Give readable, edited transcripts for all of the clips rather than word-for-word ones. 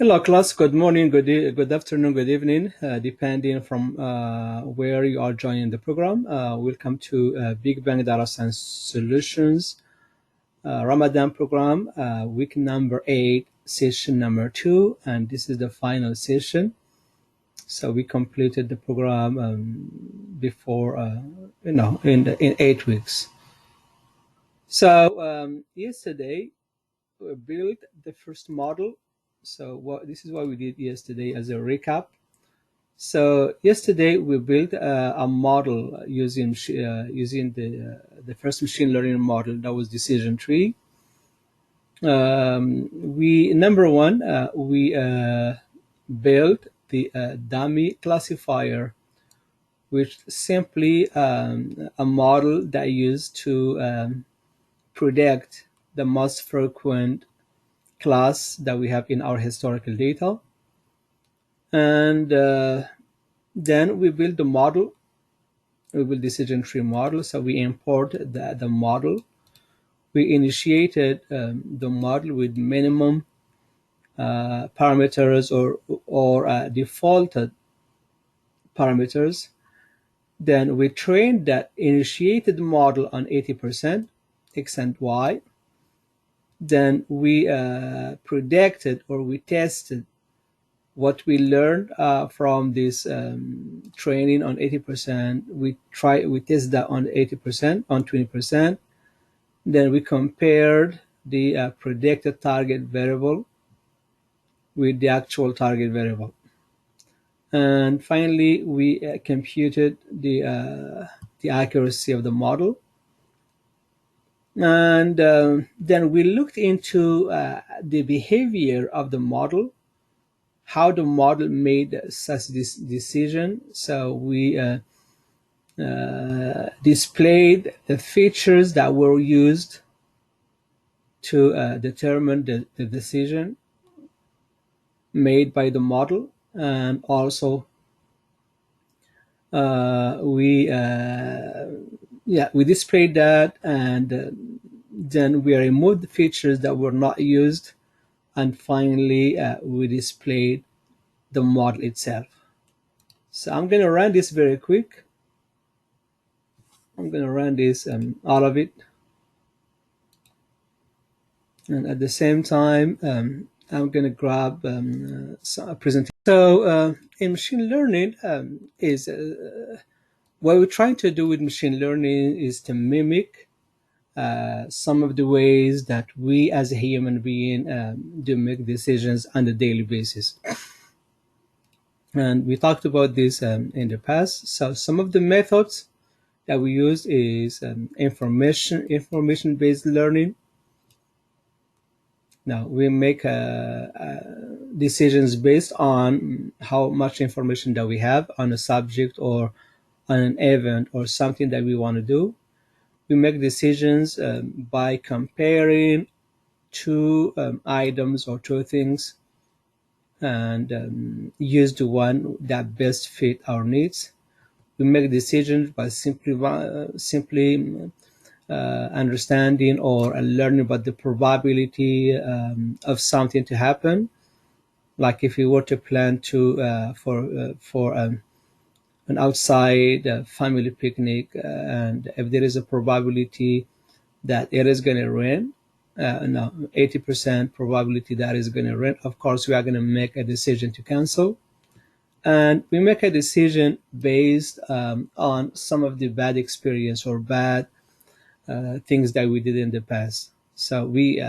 Hello, class. Good morning, good afternoon, good evening, depending from where you are joining the program. Welcome to Big Bang Data Science Solutions Ramadan program, week number 8, session number 2, and this is the final session. So we completed the program before, in 8 weeks. So yesterday we built the first model. So this is what we did yesterday as a recap. So yesterday we built a model using the first machine learning model, that was decision tree. We built the dummy classifier, which simply a model that used to predict the most frequent class that we have in our historical data. And then we build the model. We build decision tree model. So we import the model. We initiated the model with minimum parameters or defaulted parameters. Then we trained that initiated model on 80% x and y. Then we predicted, or we tested what we learned from this training on 80%. We test that on 80%, on 20%. Then we compared the predicted target variable with the actual target variable. And finally, we computed the accuracy of the model. And then we looked into the behavior of the model, how the model made such this decision. So we displayed the features that were used to determine the decision made by the model, and also we displayed that, and then we removed the features that were not used, and finally we displayed the model itself. So I'm going to run this very quick. I'm going to run this all of it, and at the same time I'm going to grab a presentation. So in machine learning what we're trying to do with machine learning is to mimic some of the ways that we as a human being do make decisions on a daily basis. And we talked about this in the past. So some of the methods that we use is information-based learning. Now we make decisions based on how much information that we have on a subject or on an event or something that we want to do. We make decisions by comparing two items or two things, and use the one that best fit our needs. We make decisions by simply understanding or learning about the probability of something to happen. Like if we were to plan for an outside family picnic, and if there is a probability that it is going to rain, 80% probability that is going to rain, of course we are going to make a decision to cancel. And we make a decision based on some of the bad experience or bad things that we did in the past. So we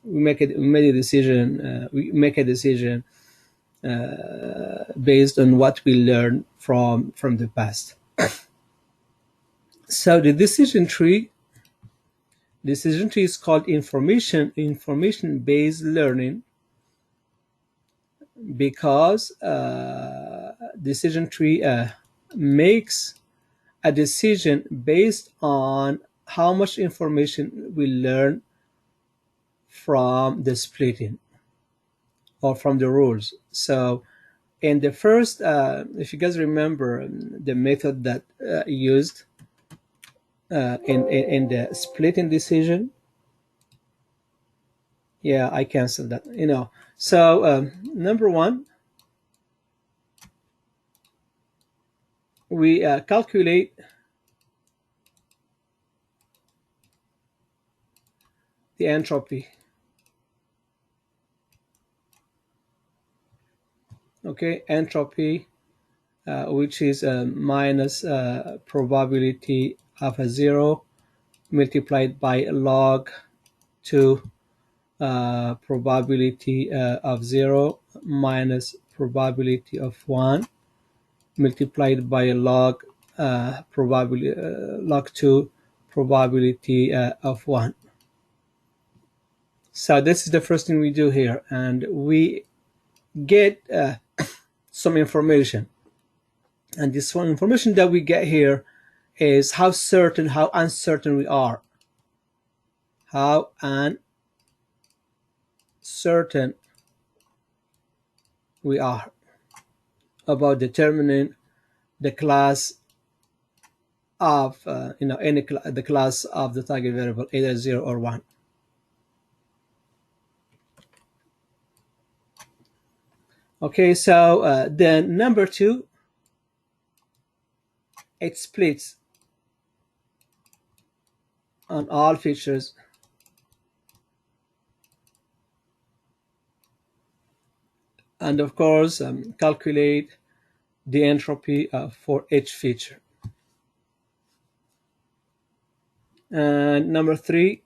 make a decision based on what we learned from the past. So the decision tree is called information-based learning, because decision tree makes a decision based on how much information we learn from the splitting or from the rules. So in the first, if you guys remember the method that used in the splitting decision, Yeah, I canceled that. So number one, we calculate the entropy. Okay, entropy, which is minus probability of a zero multiplied by log 2 probability of 0 minus probability of 1 multiplied by log probability log 2 probability of 1. So this is the first thing we do here, and we get some information. And this one information that we get here is how uncertain we are. How uncertain we are about determining the class of the class of the target variable, either 0 or 1. Okay, so then number 2, it splits on all features, and of course calculate the entropy for each feature. And number 3,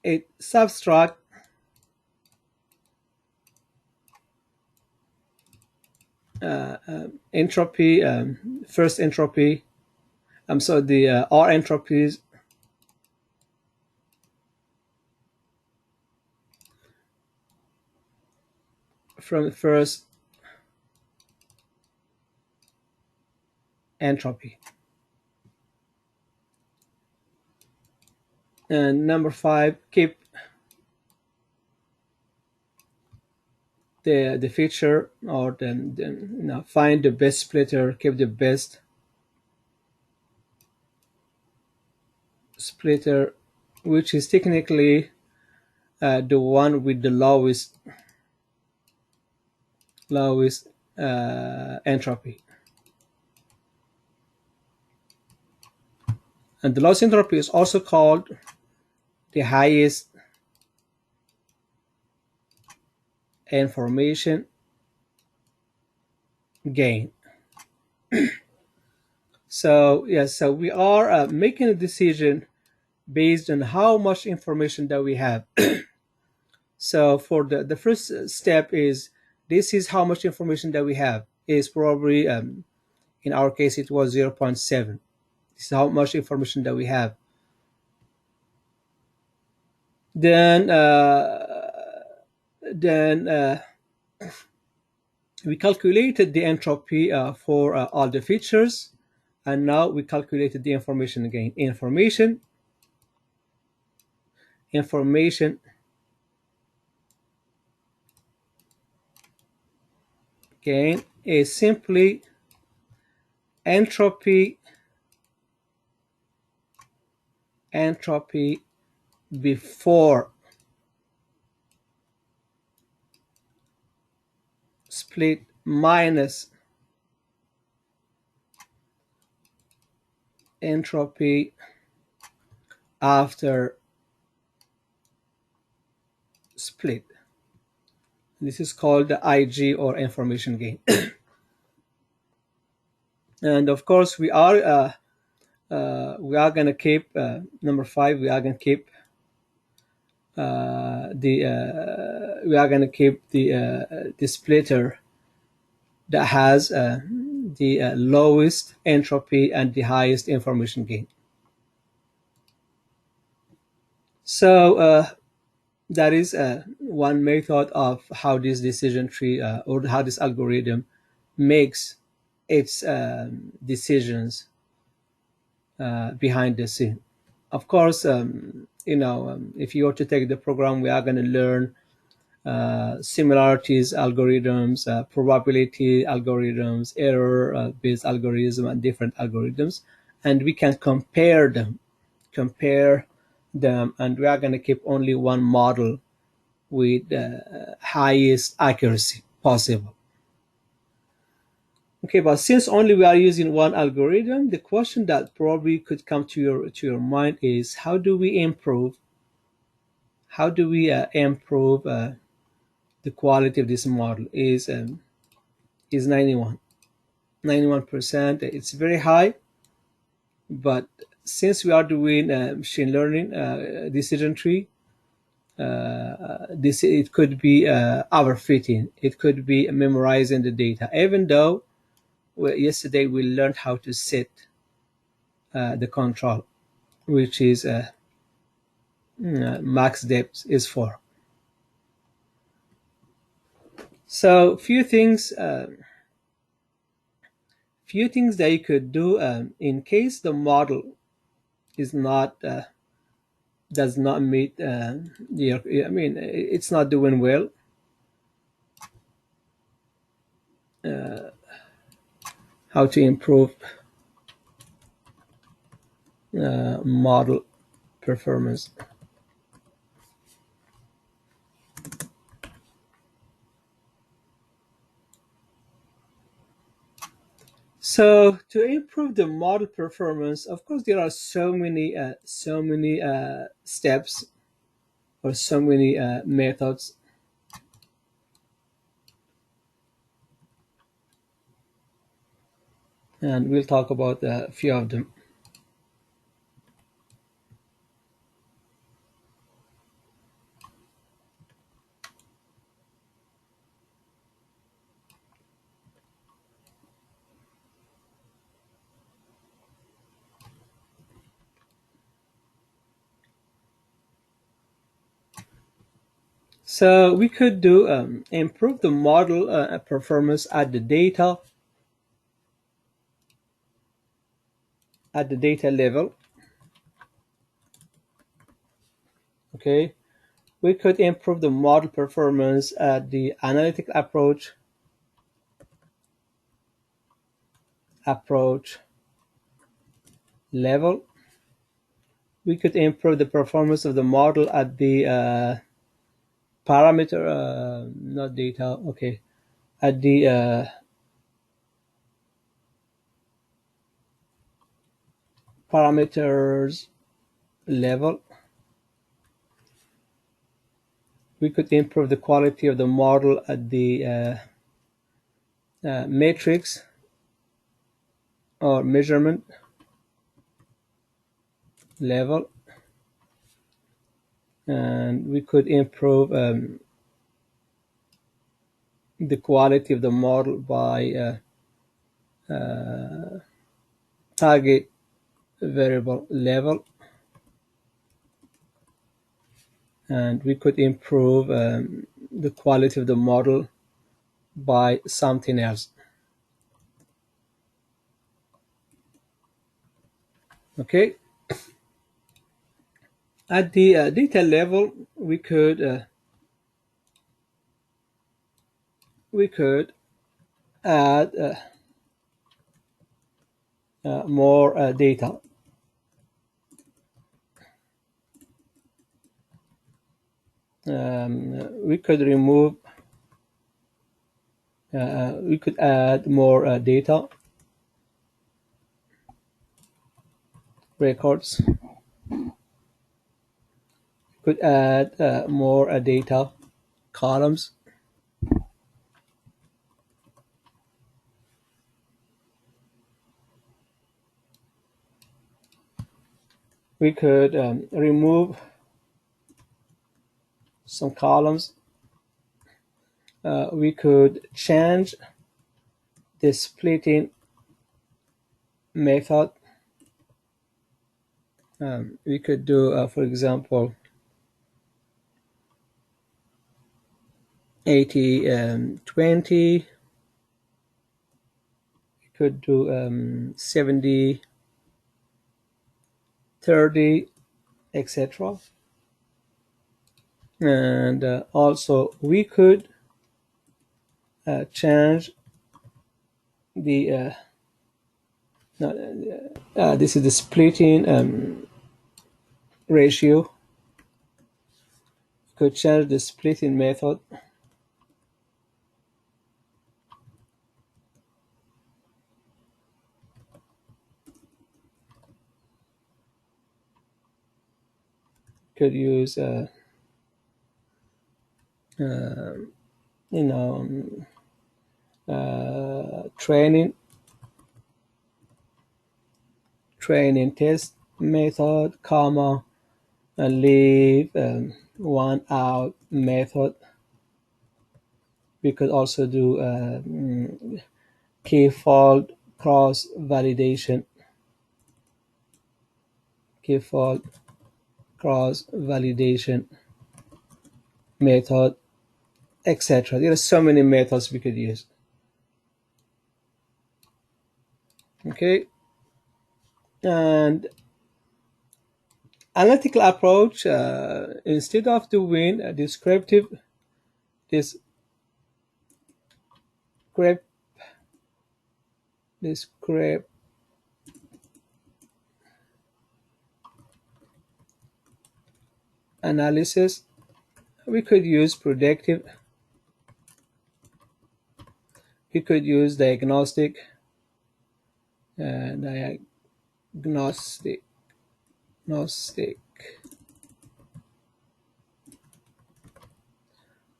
it subtract entropy, first entropy, so the R entropies from the first entropy. And number 5, keep the feature, or then find the best splitter, keep the best splitter, which is technically the one with the lowest entropy. And the lowest entropy is also called the highest information gain. So yes, so we are making a decision based on how much information that we have. So for the first step is, this is how much information that we have, is probably in our case it was 0.7. This is how much information that we have. Then we calculated the entropy for all the features, and now we calculated the information again. Information gain is simply entropy before split minus entropy after split. This is called the IG, or information gain. And of course we are going to keep number 5. We are going to keep the splitter that has the lowest entropy and the highest information gain. So that is one method of how this decision tree or how this algorithm makes its decisions behind the scene. Of course, if you were to take the program, we are going to learn similarities algorithms, probability algorithms, error-based algorithm, and different algorithms, and we can compare them, and we are going to keep only one model with highest accuracy possible. Okay, but since only we are using one algorithm, the question that probably could come to your mind is how do we improve the quality of this model? Is 91%. It's very high, but since we are doing machine learning decision tree, this it could be overfitting. It could be memorizing the data. Even though yesterday we learned how to set the control, which is max depth is 4. So few things that you could do in case the model is not does not meet I mean it's not doing well. How to improve model performance. So to improve the model performance, of course, there are so many steps or so many methods, and we'll talk about a few of them. So we could do improve the model performance at the data level. Okay, we could improve the model performance at the analytical approach level. We could improve the performance of the model at the parameter, not data. Okay, at the parameters level. We could improve the quality of the model at the matrix or measurement level, and we could improve the quality of the model by target variable level, and we could improve the quality of the model by something else. Okay, at the data level, we could add more data. We could remove we could add more data records. We could add more data columns. We could remove some columns. We could change the splitting method. We could do, for example, 80-20. We could do 70-30, etc. And also we could change the this is the splitting ratio. could change the splitting method. Could use you know training test method, comma, and leave one out method. We could also do key fault cross validation, key fault cross validation method, etc. There are so many methods we could use. Okay, and analytical approach, instead of doing a descriptive descript descript analysis, we could use predictive, we could use diagnostic diagnostic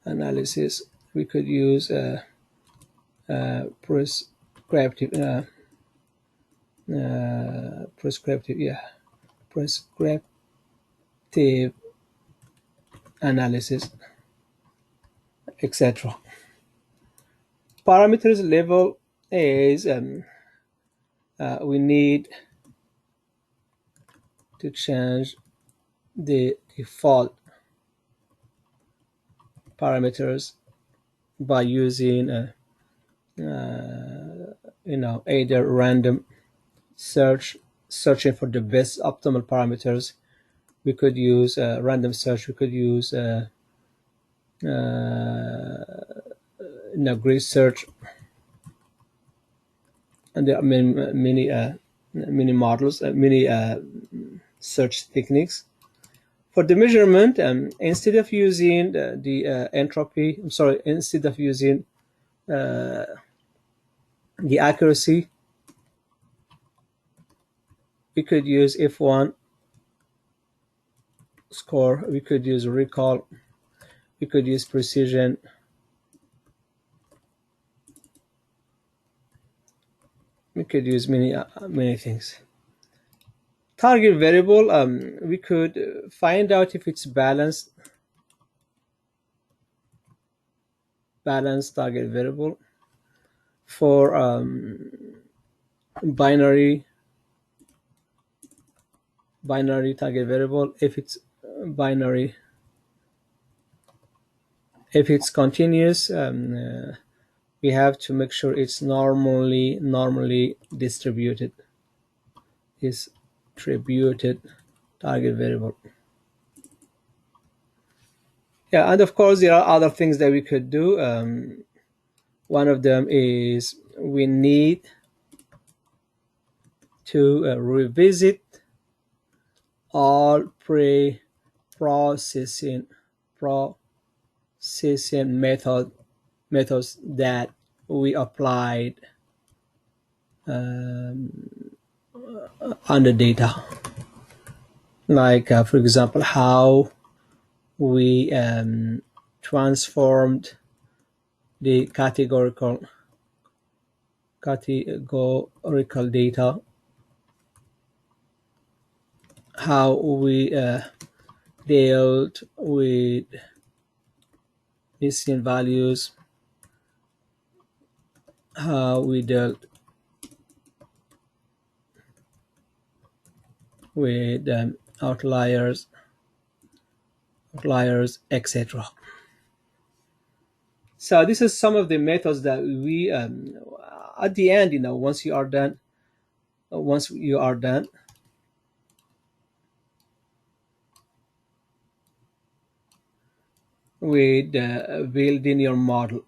analysis, we could use prescriptive prescriptive analysis, etc. Parameters level is we need to change the default parameters by using either random searching for the best optimal parameters. We could use random search. We could use grid search, and there are many models, many search techniques. For the measurement, instead of using the entropy, instead of using the accuracy, we could use F1 score, we could use recall, we could use precision, we could use many things. Target variable, we could find out if it's balanced target variable. For binary target variable, if it's binary, if it's continuous, we have to make sure it's normally distributed target variable. Yeah, and of course there are other things that we could do. One of them is we need to revisit all processing methods that we applied on the data. Like for example, how we transformed the categorical data, how we dealt with missing values, how we dealt with outliers, etc. So this is some of the methods that we at the end, once you are done with building your model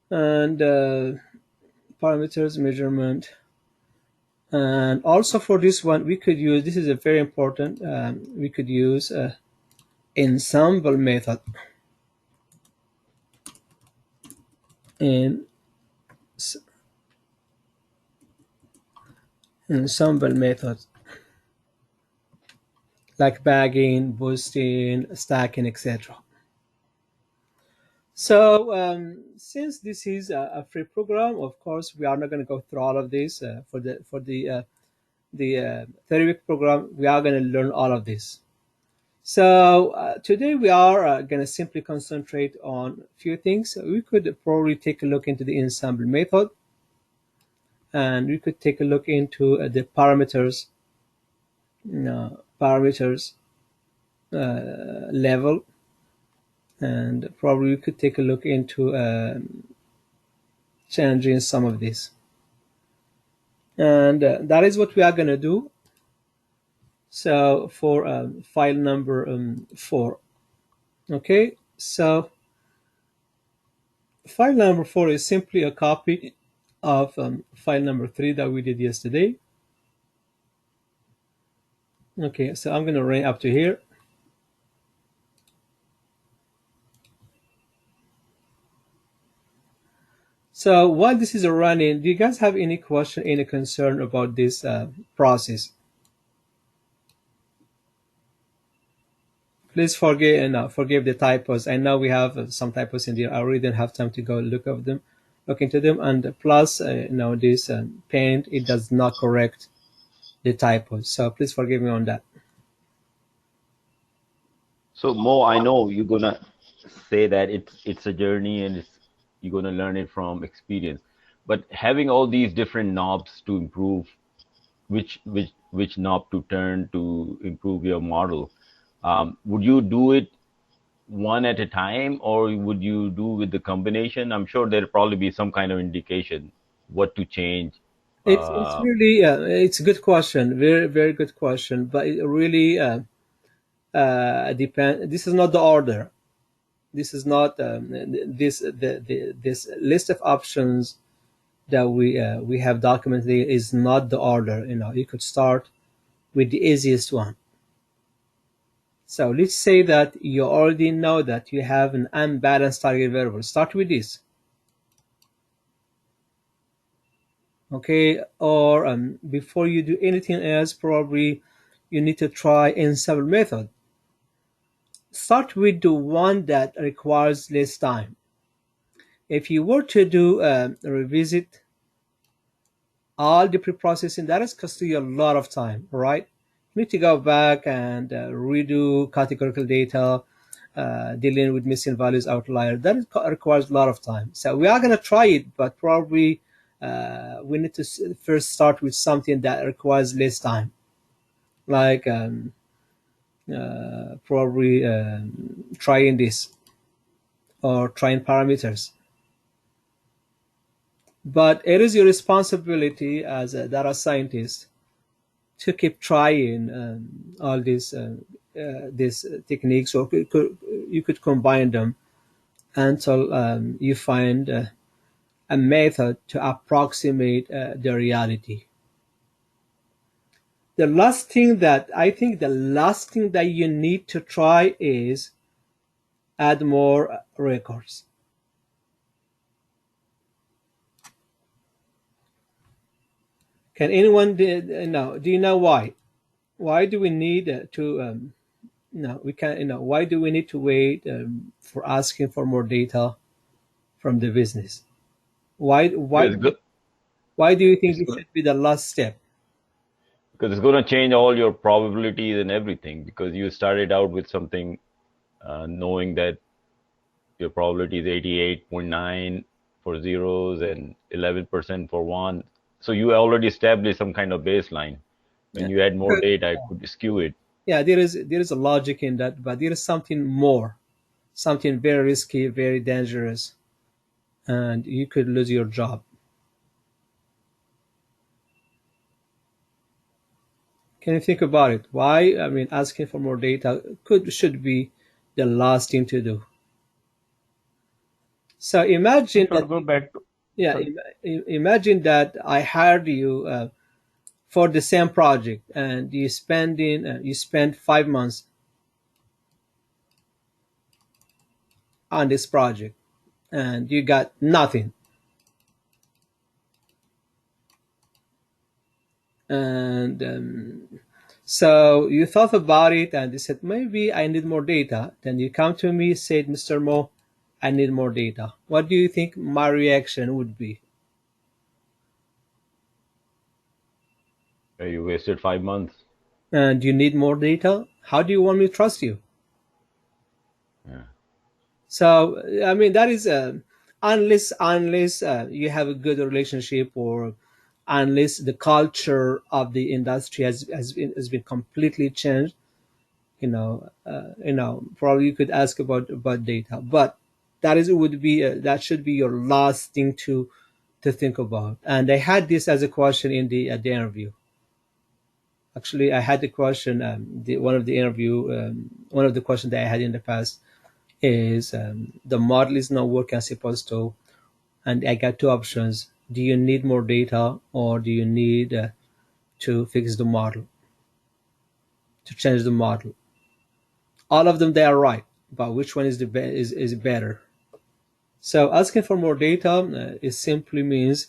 and parameters measurement, And also for this one, we could use, this is a very important, we could use ensemble method. In ensemble method, like bagging, boosting, stacking, etc. So since this is a free program, of course, we are not going to go through all of this. For the 30-week program, we are going to learn all of this. So today we are going to simply concentrate on a few things. We could probably take a look into the ensemble method, and we could take a look into the parameters level, and probably we could take a look into changing some of this. And that is what we are going to do. So for file number 4, okay, so file number 4 is simply a copy of file number 3 that we did yesterday. Okay, so I'm going to run up to here. So while this is running, do you guys have any question, any concern about this process? Please forgive the typos. I know we have some typos in there. I really didn't have time to go look into them. And plus, this paint, it does not correct the typos. So please forgive me on that. So Mo, I know you're gonna say that it's a journey and you're gonna learn it from experience. But having all these different knobs to improve which knob to turn to improve your model, would you do it one at a time or would you do with the combination? I'm sure there'll probably be some kind of indication what to change. It's Uh, really it's a good question, very very good question. But it really depend. This is not the order. This is not this list of options that we have documented is not the order. You could start with the easiest one. So let's say that you already know that you have an unbalanced target variable. Start with this, okay? Or before you do anything else, probably you need to try ensemble method. Start with the one that requires less time. If you were to do revisit all the pre-processing, that is cost you a lot of time, right? You need to go back and redo categorical data, dealing with missing values outlier. That requires a lot of time. So we are going to try it, but probably we need to first start with something that requires less time, like probably trying this or trying parameters. But it is your responsibility as a data scientist to keep trying all these techniques, or you could combine them until you find a method to approximate the reality. The last thing that you need to try is add more records. Can anyone know? Do you know why? Why do we need to? No, we can't. Why do we need to wait for asking for more data from the business? Why? Why? because it's good. Why do you think It's it good should be the last step? because it's going to change all your probabilities and everything because you started out with something knowing that your probability is 88.9 for zeros and 11% for one. So you already established some kind of baseline. When Yeah, you add more data, it could skew it. yeah. There is a logic in that, but there is something more, something very risky, very dangerous, and you could lose your job. Can you think about it? Why? I mean, asking for more data should be the last thing to do. So We imagine that. should go back to, Yeah, sorry. imagine that I hired you for the same project, and you spend 5 months on this project and you got nothing. And so you thought about it and you said, maybe I need more data. Then you come to me, said, Mr. Mo, I need more data. What do you think my reaction would be? You wasted 5 months. And you need more data? How do you want me to trust you? Yeah. So I mean, that is unless you have a good relationship, or unless the culture of the industry has been completely changed. Probably you could ask about data, but that should be your last thing to think about. And I had this as a question in the interview. Actually, I had the question. One of the questions that I had in the past is, the model is not working as supposed to, and I got two options. Do you need more data, or do you need to fix the model, to change the model? All of them, they are right, but which one is better? So asking for more data, it simply means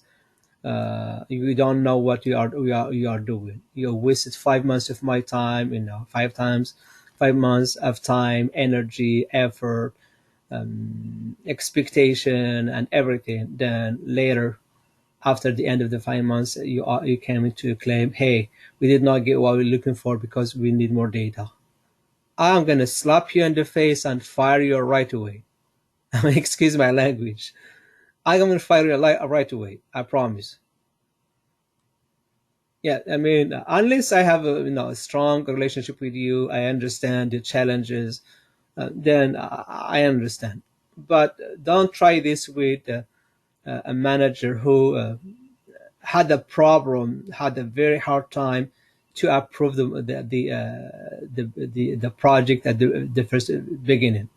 you don't know what you are doing. You wasted 5 months of my time, 5 months of time, energy, effort, expectation, and everything. Then later, after the end of the 5 months, you came into a claim, hey, we did not get what we're looking for because we need more data. I'm gonna slap you in the face and fire you right away. Excuse my language. I'm gonna fire you right away. I promise. Yeah, I mean, unless I have a strong relationship with you, I understand the challenges. Then I understand. But don't try this with a manager who had a very hard time to approve the project at the first beginning.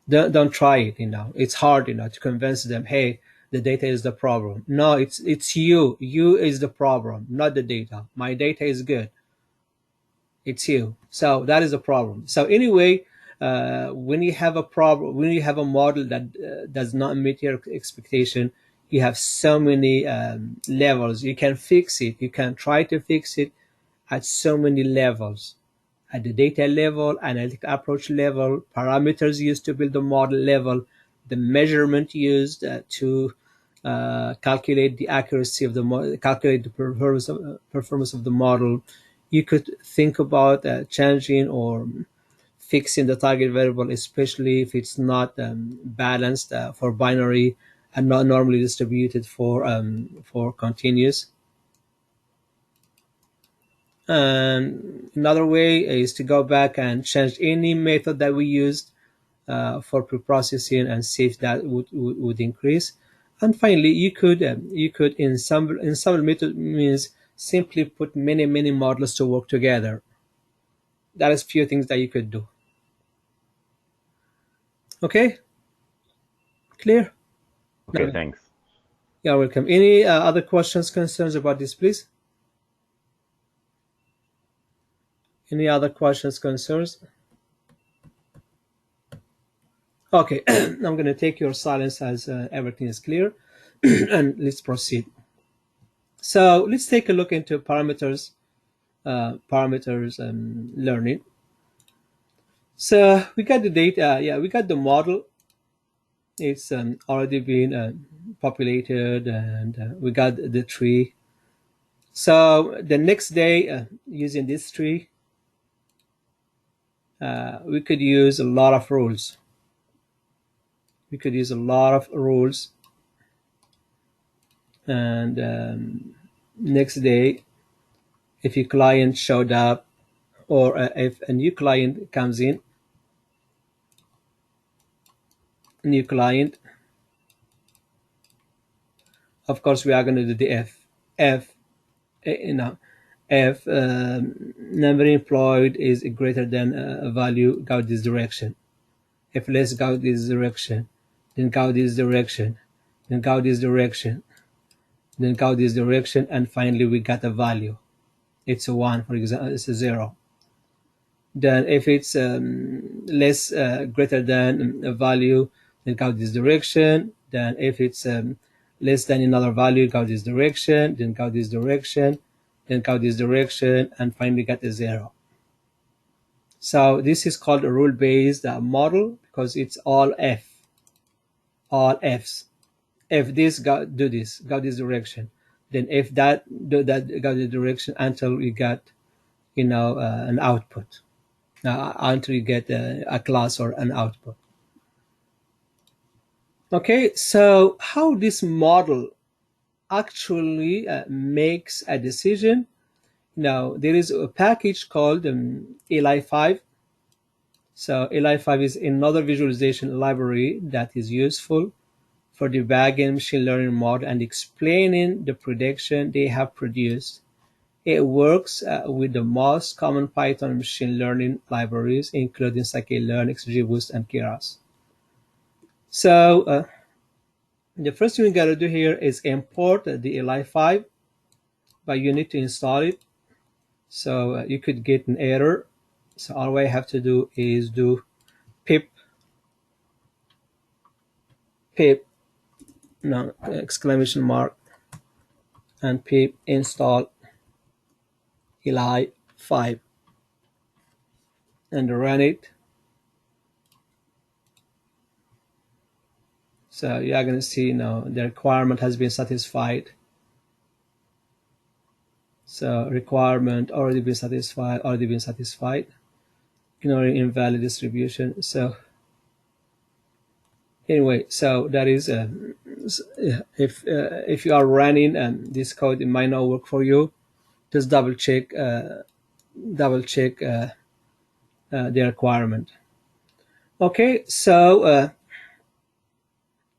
Don't try it. It's hard to convince them, hey, the data is the problem. No, it's you is the problem, not the data. My data is good, it's you. So that is a problem. So anyway, when you have a problem, when you have a model that does not meet your expectation, you have so many levels you can fix it. You can try to fix it at so many levels: at the data level, analytic approach level, parameters used to build the model level, the measurement used to calculate the accuracy of the model, calculate the performance of the model. You could think about changing or fixing the target variable, especially if it's not balanced for binary and not normally distributed for continuous. And another way is to go back and change any method that we used for pre-processing and see if that would increase. And finally, you could ensemble method means simply put many models to work together. That is few things that you could do. Okay, clear? Okay, Now, thanks. you're welcome. Any other questions, concerns about this, please? Any other questions, concerns? Okay, I'm going to take your silence as everything is clear, and let's proceed. So let's take a look into parameters and learning. So we got the data, yeah, we got the model. It's already been populated, and we got the tree. So the next day, using this tree, we could use a lot of rules. We could use a lot of rules, and next day, if your client showed up, or if a new client comes in, new client, of course we are going to do the if you know if number employed is greater than a value, go this direction. If less, go this direction. Then go this direction. Then go this direction. then go this direction, and finally we got a value. It's a 1, for example, it's a 0. Then if it's less greater than a value, then go this direction. Then if it's less than another value, go this direction, then go this direction, then go this direction, and finally get a 0. So this is called a rule-based model because it's all all F's. If this, do this, go this direction. Then if that, do that, go the direction until you get, an output. Until you get a class or an output. Okay, so how this model actually makes a decision. Now there is a package called Li5. So Li5 is another visualization library that is useful for debugging machine learning model and explaining the prediction they have produced. It works with the most common Python machine learning libraries, including scikit-learn, XGBoost, and Keras. So the first thing we got to do here is import the Li5, but you need to install it. So you could get an error. So all I have to do is do pip no exclamation mark and pip install Li5 and run it. So you're going to see now the requirement has been satisfied. So requirement already been satisfied, ignoring invalid distribution. So anyway, so that is if you are running this code, it might not work for you. Just double check the requirement. Okay, so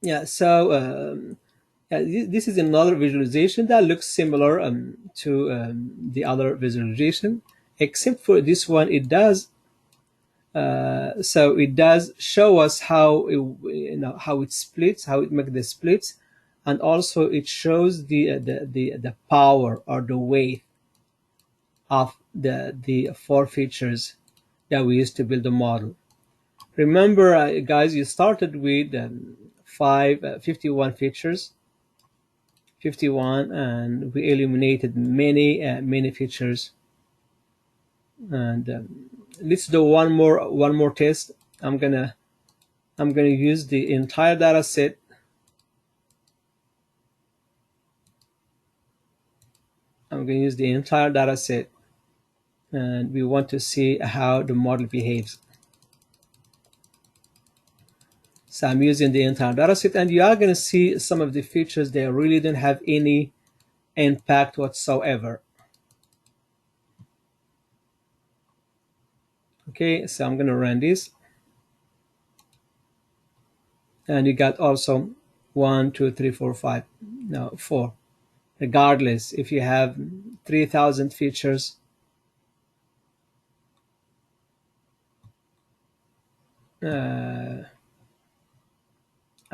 this is another visualization that looks similar to the other visualization, except for this one, it does. So it does show us how how it splits, how it makes the splits, and also it shows the power or the weight of the 4 features that we used to build the model. Remember, guys, you started with 51 features, 51, and we eliminated many features. And let's do one more test. I'm gonna use the entire data set. I'm gonna use the entire data set, and we want to see how the model behaves. So I'm using the entire data set, and you are going to see some of the features that really don't have any impact whatsoever. Okay, so I'm going to run this. And you got also 1, 2, 3, 4, 5. No, 4. Regardless, if you have 3,000 features,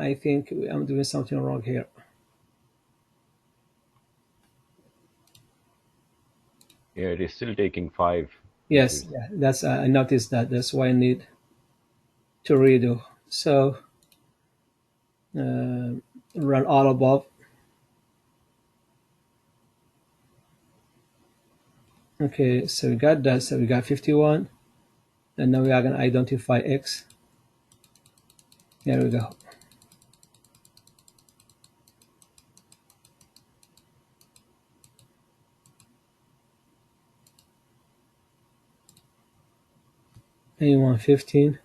I think I'm doing something wrong here. Yeah, it is still taking 5. Yes, yeah, that's I noticed that. That's why I need to redo. So run all above. Okay, so we got that. So we got 51, and now we are going to identify X. There we go. A115.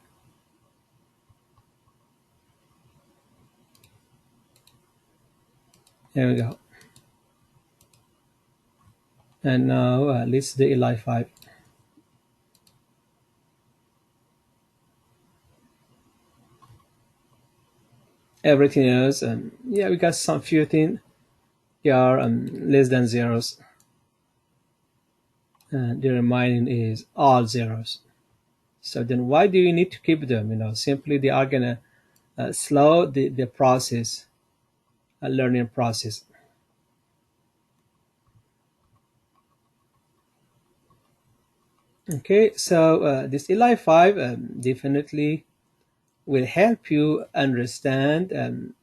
There we go. And now let's do Li5. Everything else, yeah, we got some few things here are less than zeros. And the remaining is all zeros. So then why do you need to keep them? Simply they are going to slow the process, learning process. Okay, so this Li5 definitely will help you understand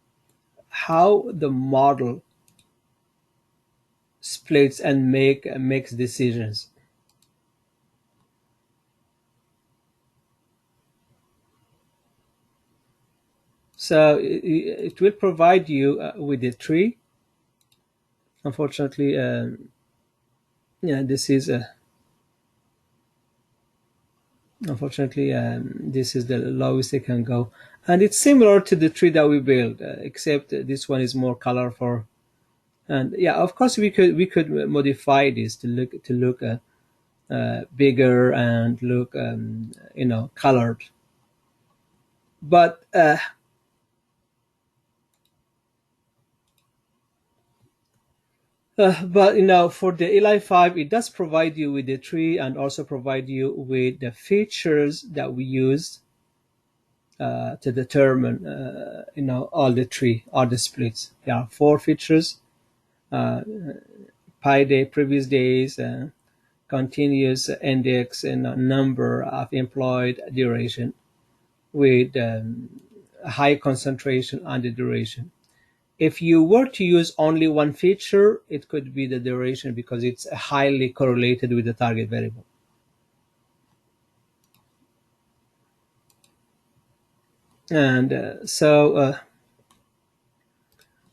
how the model splits and makes decisions. So it will provide you with a tree. Unfortunately, yeah, this is unfortunately this is the lowest it can go, and it's similar to the tree that we built, except this one is more colorful. And yeah, of course, we could modify this to look bigger and look colored. But for the Eli 5, it does provide you with the tree and also provide you with the features that we use to determine, all the tree, all the splits. There are four features: uh, pi day, previous days, continuous index, and a number of employed duration with a high concentration on the duration. If you were to use only one feature, it could be the duration because it's highly correlated with the target variable. And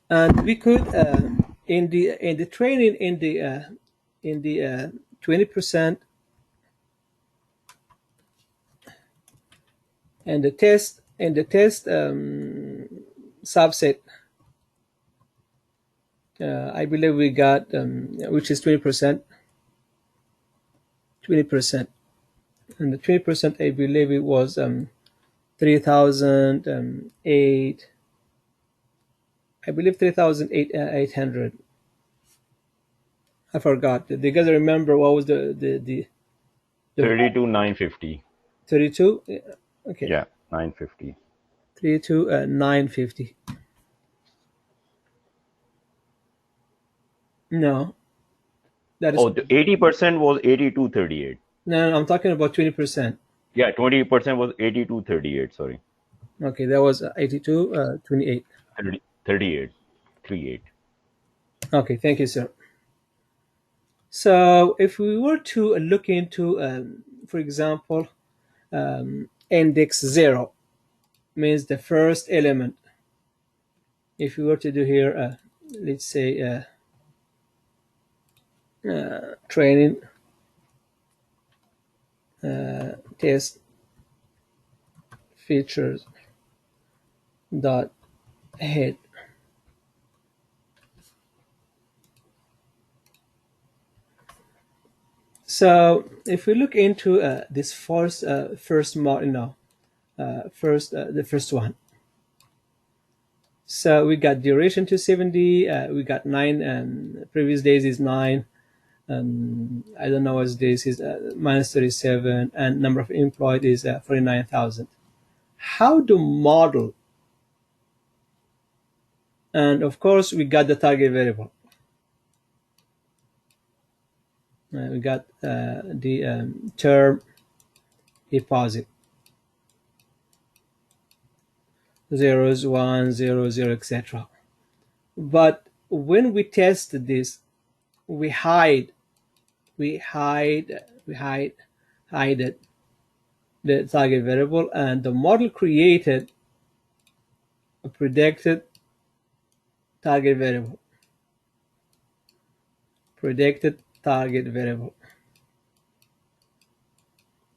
and we could in the training in the 20% and the test subset, I believe we got which is 20%, and the 20%, I believe it was 3008, I believe 3800. I forgot. Do you guys remember what was the 32,950. 32? Okay, Yeah, 950. 32 950. No, that is Oh, the 80% was 8238. no, no, I'm talking about 20%. Yeah, 20% was 8238. Sorry, Okay, that was 82 28. 30, 38, 38. Okay, thank you, sir. So if we were to look into, for example, index 0 means the first element. If we were to do here, let's say training test features dot head. So if we look into this first model, no, first the first one. So we got duration to 70. We got nine. Previous days is nine. I don't know what days is minus 37, and number of employed is 49,000. How to model? And of course, we got the target variable. We got the term deposit, zeros, one, zero, zero, etc. But when we test this, we hide, we hide, we hide it, the target variable, and the model created a predicted target variable, predicted target variable.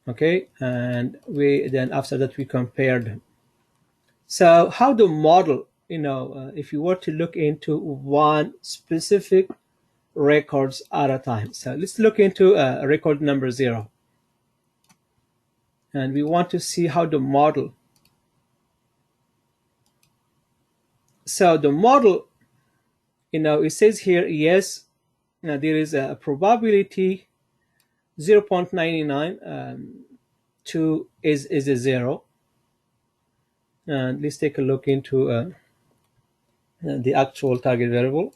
Okay, and we then after that we compare them. So how to model? If you were to look into one specific records at a time. So let's look into record number 0, and we want to see how the model. So the model, it says here, yes, there is a probability 0.99 to is a 0. And let's take a look into the actual target variable.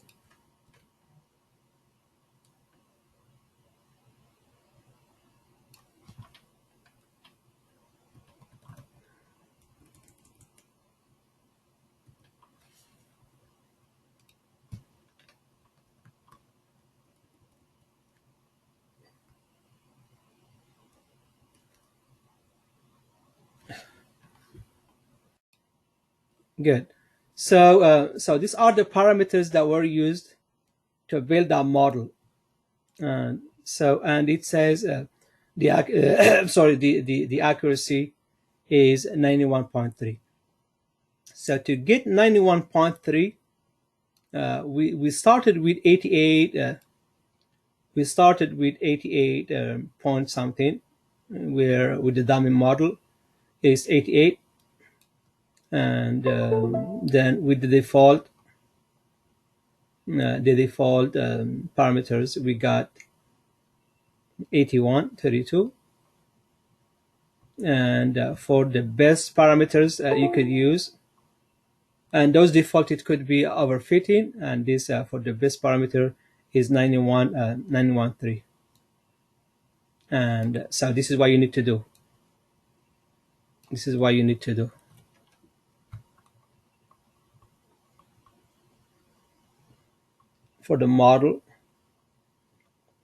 Good. So these are the parameters that were used to build our model. And it says the accuracy is 91.3. So to get 91.3, we started with 88. We started with 88 point something, where with the dummy model is 88, and then with the default parameters, we got 81.32. And for the best parameters you could use, and those default, it could be overfitting, and this for the best parameter is 91.3. And so this is what you need to do. This is what you need to do for the model.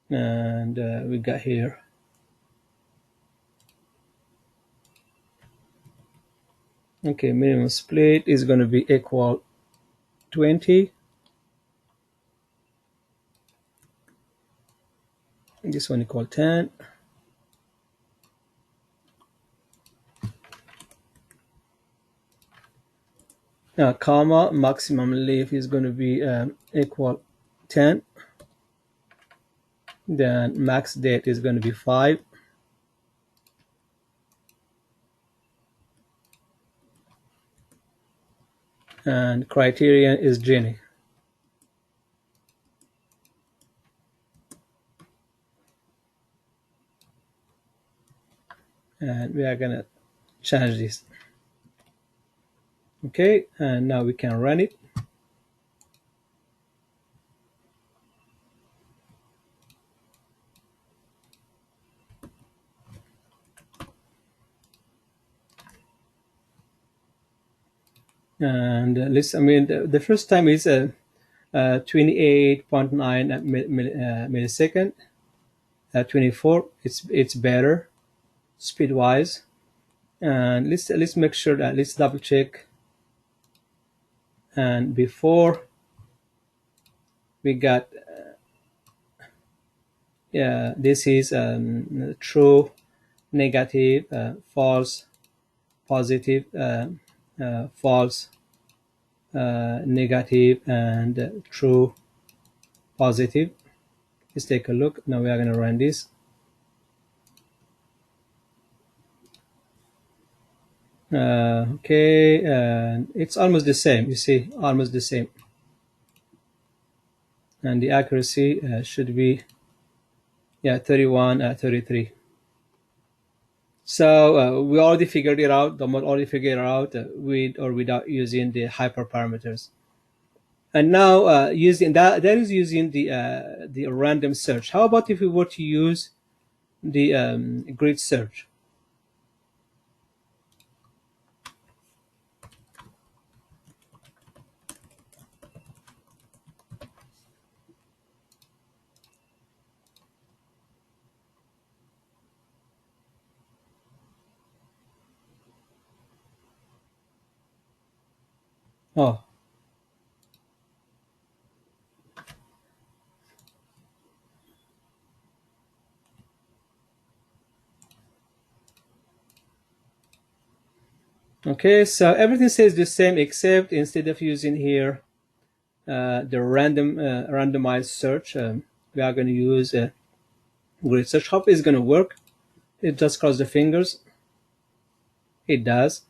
And we got here okay, minimum split is going to be equal 20. This one equal 10. Comma, maximum leaf is going to be equal 10. Then max date is going to be 5. And criterion is Gini. And we are going to change this. Okay, and now we can run it. And the first time is 28.9 millisecond. 24, it's better speed wise. And let's make sure that, let's double check. And before we got this is true, negative, false, positive, false, negative, and true, positive. Let's take a look. Now we are going to run this. Okay, and it's almost the same. You see, almost the same. And the accuracy should be 31, 33. So we already figured it out. The mod already figured it out with or without using the hyperparameters. And now using that is using the random search. How about if we were to use the grid search? Oh, okay. So everything stays the same, except instead of using here the randomized search, we are going to use grid search. How is going to work? It just cross the fingers. It does.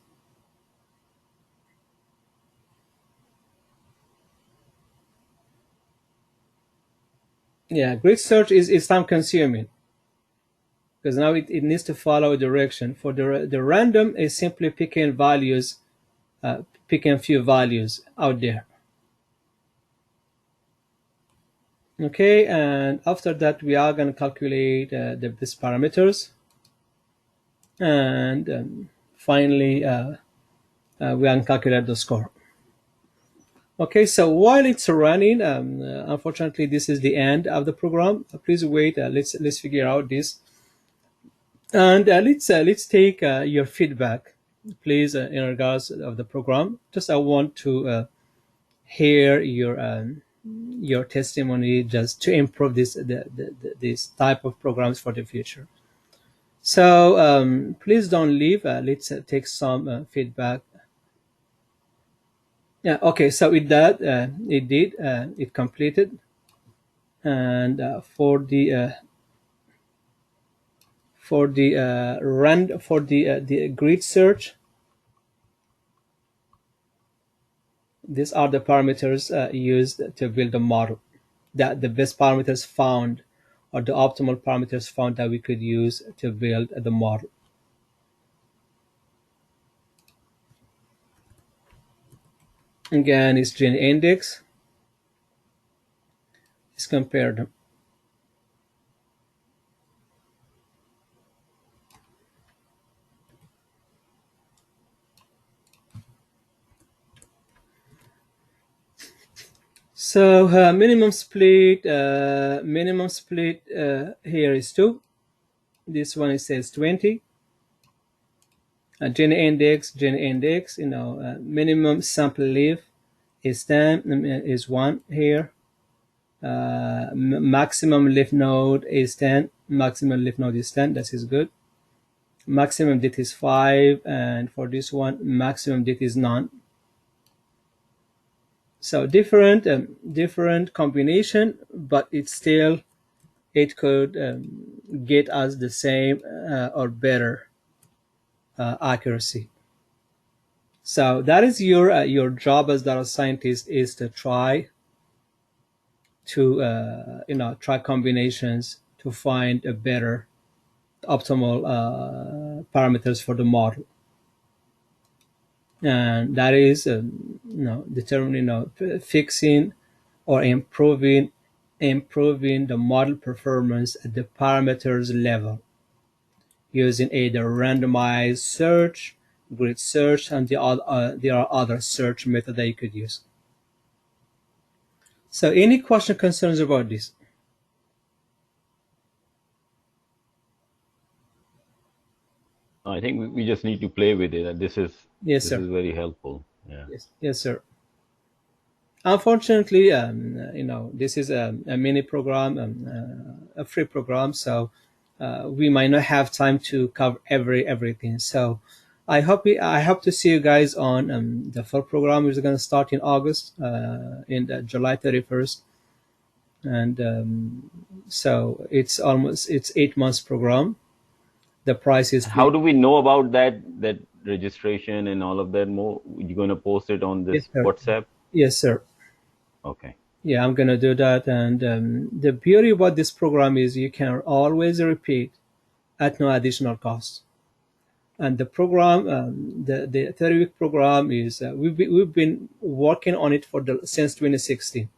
Yeah, grid search is time consuming, because now it needs to follow a direction. For the random is simply picking values, picking a few values out there. Okay, and after that we are going to calculate these parameters, and finally we are going to calculate the score. Okay, so while it's running, unfortunately this is the end of the program. Please wait. Let's figure out this, and let's take your feedback. please, in regards of the program, just I want to hear your testimony just to improve this type of programs for the future. So please don't leave. Let's take some feedback. Yeah. Okay. So it did. It did. It completed. And for the rand for the grid search, these are the parameters used to build a model. That the best parameters found, or the optimal parameters found that we could use to build the model. Again, it's gene index. Let's compare them. So minimum split here is 2. This one it says 20. Gene index. Minimum sample leaf is 10. Is 1 here. Maximum leaf node is 10. Maximum leaf node is 10. That is good. Maximum depth is 5, and for this one, maximum depth is none. So different combination, but it could get us the same or better accuracy. So that is your job as data scientist, is to try to try combinations to find a better optimal parameters for the model, and that is determining, fixing or improving the model performance at the parameters level using either randomized search, grid search, and there are other search methods that you could use. So any question, concerns about this? I think we just need to play with it, and Yes, this sir. is very helpful. Yeah. Yes, sir. Unfortunately, this is a mini program, a free program, so we might not have time to cover everything. So I hope to see you guys on the full program, which is going to start in August, in July 31st, and so it's 8 months program. The price is How do we know about that registration and all of that more? You're going to post it on yes, this sir. WhatsApp? Yes, sir. Okay. Yeah, I'm gonna do that. And the beauty about this program is you can always repeat at no additional cost. And the program, the 30-week program is we've been working on it since 2016.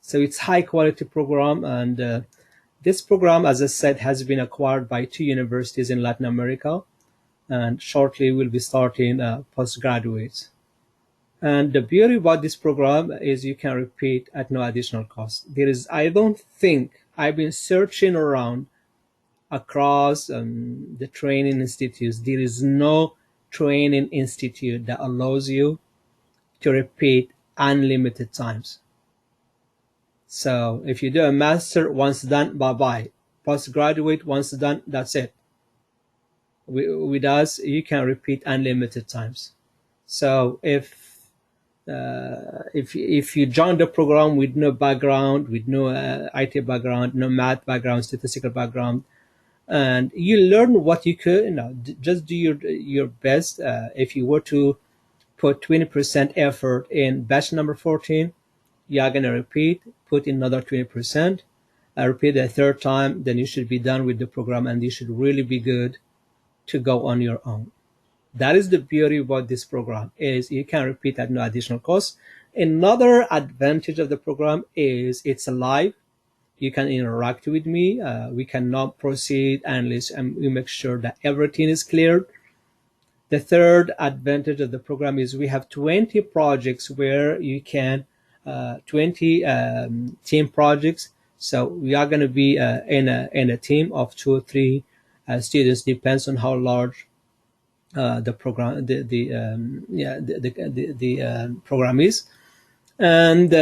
So it's high quality program, and this program, as I said, has been acquired by 2 universities in Latin America, and shortly we'll be starting postgraduates. And the beauty about this program is you can repeat at no additional cost. I don't think, I've been searching around across the training institutes, there is no training institute that allows you to repeat unlimited times. So if you do a master, once done, bye-bye. Postgraduate, once done, that's it. With us, you can repeat unlimited times. So if you join the program with no background, with no IT background, no math background, statistical background, and you learn what you could, just do your best. If you were to put 20% effort in batch number 14, you're gonna put in another 20%, repeat the third time, then you should be done with the program, and you should really be good to go on your own. That is the beauty about this program, is you can repeat at no additional cost. Another advantage of the program is it's live. You can interact with me. We cannot proceed unless we make sure that everything is cleared. The third advantage of the program is we have 20 projects where you can 20 team projects. So we are going to be in a team of 2 or 3 students, depends on how large the program, program is, and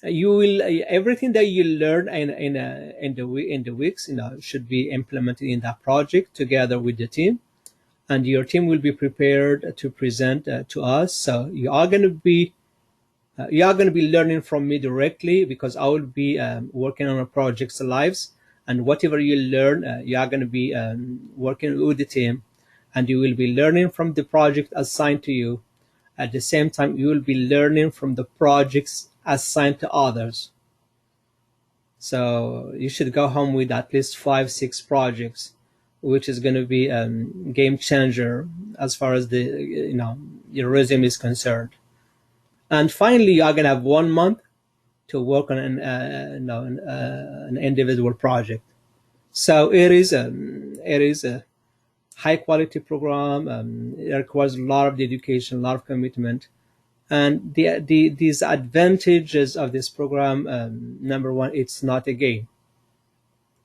you will everything that you learn in the weeks, should be implemented in that project together with the team, and your team will be prepared to present to us. So you are going to be learning from me directly, because I will be working on a project's lives, and whatever you learn, you are going to be working with the team, and you will be learning from the project assigned to you. At the same time, you will be learning from the projects assigned to others. So you should go home with at least 5, 6 projects, which is going to be a game changer as far as your resume is concerned. And finally, you are going to have 1 month to work on an individual project. So it is a high quality program. It requires a lot of dedication, a lot of commitment, and these advantages of this program. Number one, it's not a game.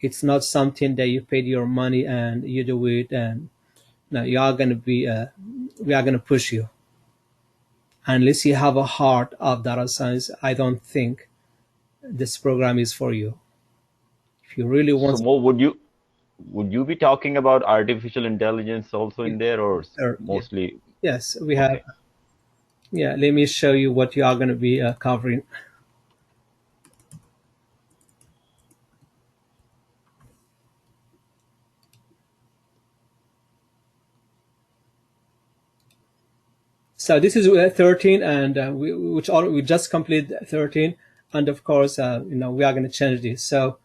It's not something that you paid your money and you do it, and no, you are going to be. We are going to push you unless you have a heart of data science. I don't think this program is for you. If you really So, want, Mo, would you be talking about artificial intelligence also in there, or yeah, mostly? yes, we have. Okay. Yeah, let me show you what you are going to be covering. So this is 13, and we just completed 13, and of course, we are going to change this. So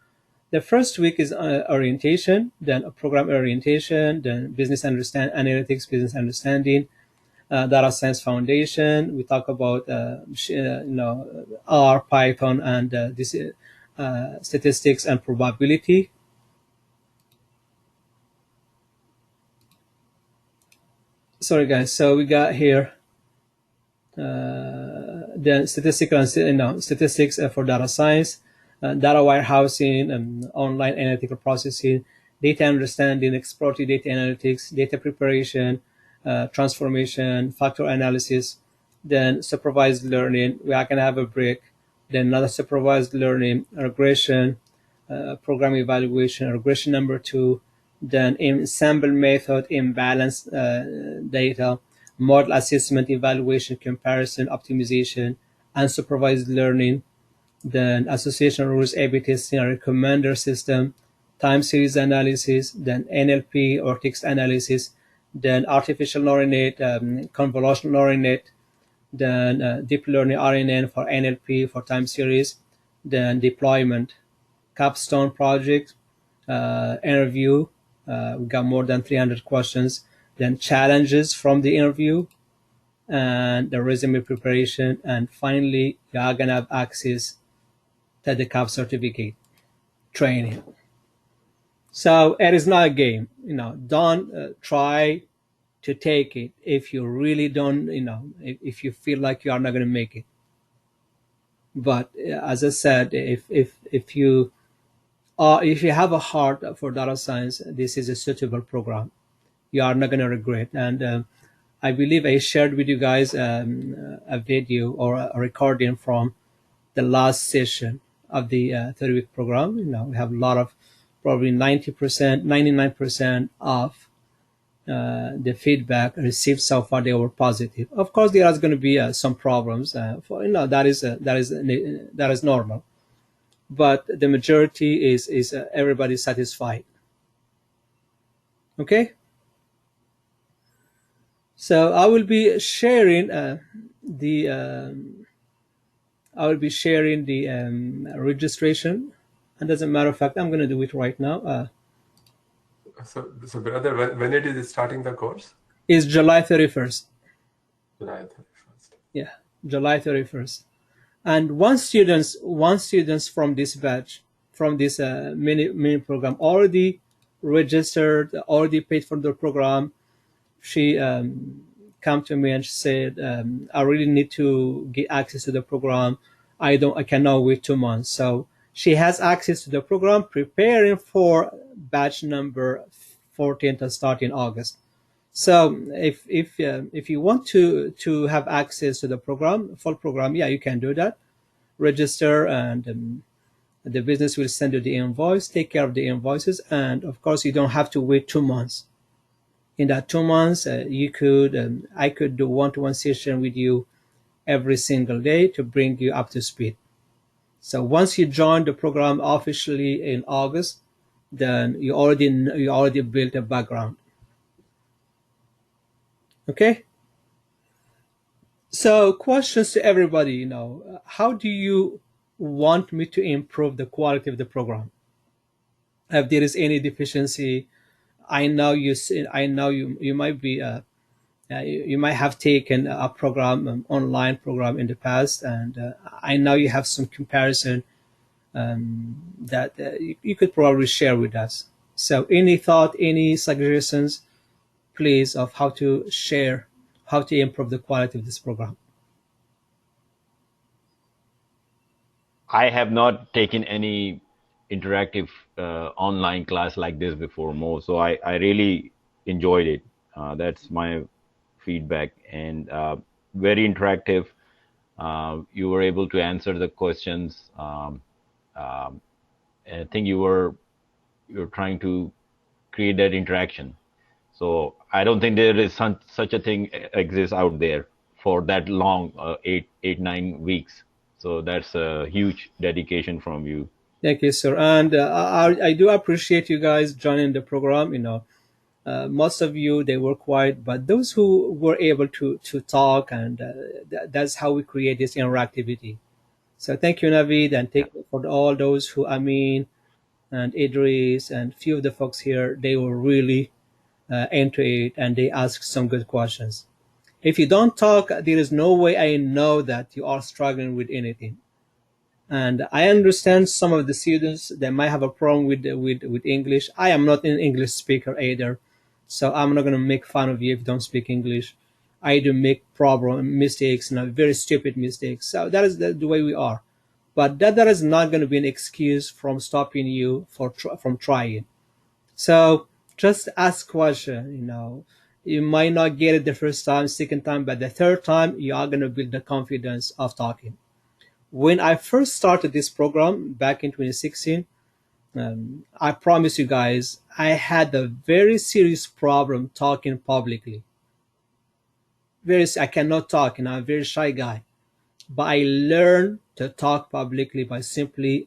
the first week is orientation, then a program orientation, then business analytics, business understanding, data science foundation. We talk about R, Python, and this statistics and probability. Sorry, guys. So we got here then statistical and statistics for data science, data warehousing, and online analytical processing, data understanding, exploratory data analytics, data preparation, transformation, factor analysis, then supervised learning. We are going to have a break. Then another supervised learning, regression, program evaluation, regression number two, then ensemble method, imbalance data, model assessment, evaluation, comparison, optimization, unsupervised learning, then association rules, A/B testing, recommender system, time series analysis, then NLP or text analysis, then artificial neural net, convolutional neural net, then deep learning RNN for NLP for time series, then deployment, capstone project, interview. We got more than 300 questions. Then challenges from the interview, and the resume preparation, and finally you are gonna have access to the CAP certificate training. So it is not a game. Don't try to take it if you really don't. If you feel like you are not gonna make it. But as I said, if you have a heart for data science, this is a suitable program. You are not going to regret. And I believe I shared with you guys a video or a recording from the last session of the 30-week program. We have a lot of, probably 90%, 99% of the feedback received so far, they were positive. Of course, there is going to be some problems. That is normal, but the majority is everybody satisfied. Okay, so the I will be sharing the registration, and as a matter of fact, I'm going to do it right now. So brother, when it is starting the course? Is July 31st. July 31st. Yeah, July 31st. And one students from this batch, from this mini program, already registered, already paid for the program. She come to me and she said, I really need to get access to the program. I cannot wait 2 months. So she has access to the program, preparing for batch number 14 to start in August. So if you want to have access to the program, full program, yeah, you can do that. Register, and the business will send you the invoice. Take care of the invoices, and of course, you don't have to wait 2 months. In that 2 months, you could I could do one-to-one session with you every single day to bring you up to speed. So once you join the program officially in August, then you already built a background. Okay. So questions to everybody. How do you want me to improve the quality of the program? If there is any deficiency, I know you might be you might have taken a program, online program in the past, and I know you have some comparison that you could probably share with us. So any thought, any suggestions, please, of how to improve the quality of this program? I have not taken any interactive online class like this before, Mo. So I really enjoyed it. That's my feedback, and very interactive. You were able to answer the questions. I think you're trying to create that interaction. So I don't think there is such a thing exists out there for that long, 8, 9 weeks. So that's a huge dedication from you. Thank you, sir. And I do appreciate you guys joining the program. Most of you, they were quiet, but those who were able to talk, and that's how we create this interactivity. So thank you, Navid, and Yeah. thank you for all those who, Amin and Idris and few of the folks here, they were really into it, and they asked some good questions. If you don't talk, there is no way I know that you are struggling with anything. And I understand some of the students that might have a problem with English. I am not an English speaker either, so I'm not going to make fun of you if you don't speak English. I do make problem mistakes, and very stupid mistakes. So that is the way we are. But that is not going to be an excuse from stopping you from trying. So just ask question. You might not get it the first time, second time, but the third time you are going to build the confidence of talking. When I first started this program back in 2016, I promise you guys, I had a very serious problem talking publicly. I cannot talk, and I'm a very shy guy. But I learned to talk publicly by simply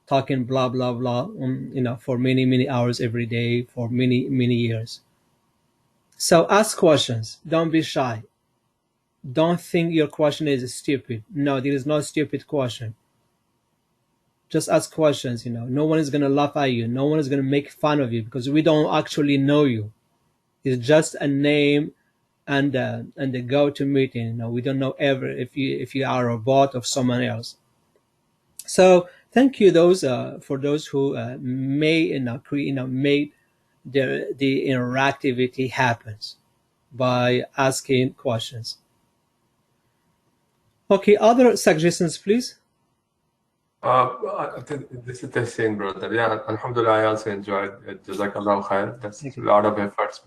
talking blah blah blah, for many many hours every day for many many years. So ask questions. Don't be shy. Don't think your question is stupid. No, there is no stupid question. Just ask questions. No one is going to laugh at you. No one is going to make fun of you because we don't actually know you. It's just a name and the go-to meeting. We don't know ever if you are a bot of someone else. So thank you those for those who made made the interactivity happens by asking questions. Okay, other suggestions, please. I think this is the same, brother. Yeah, Alhamdulillah, I also enjoyed it. Jazakallah khair. That's a lot of efforts.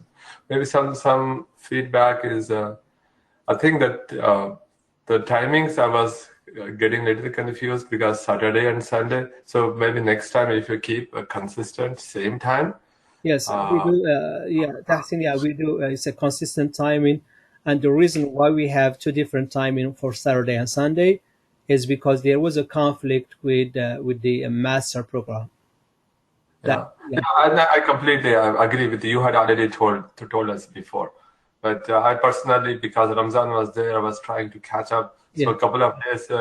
Maybe some feedback is, I think that the timings I was getting a little confused because Saturday and Sunday. So maybe next time if you keep a consistent same time. Yes, we do. Yeah, Tahsin, yeah, we do. It's a consistent timing, and the reason why we have two different timing for Saturday and Sunday is because there was a conflict with the master program. Yeah, Yeah, I completely agree with you. You had already told us before, but I personally, because Ramzan was there, I was trying to catch up. So yeah, a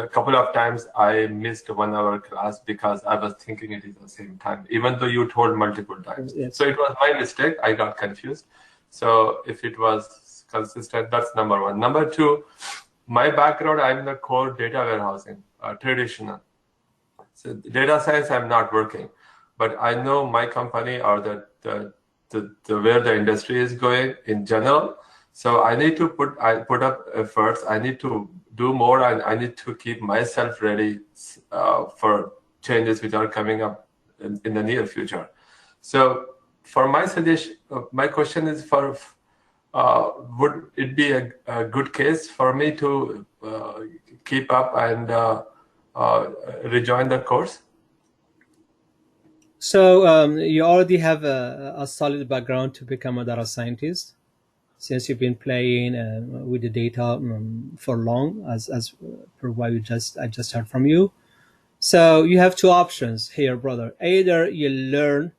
couple of times I missed 1 hour class because I was thinking it is the same time, even though you told multiple times. yes, So it was my mistake. I got confused. So if it was consistent, that's number one. Number two, my background, I'm in the core data warehousing, traditional. So data science, I'm not working, but I know my company or the where the industry is going in general. So I need to put up efforts. I need to do more, and I need to keep myself ready for changes which are coming up in the near future. So for my suggestion, my question is for would it be a good case for me to keep up and rejoin the course? So you already have a solid background to become a data scientist, since you've been playing with the data for long, as per what I just heard from you. So you have two options here, brother. Either you learn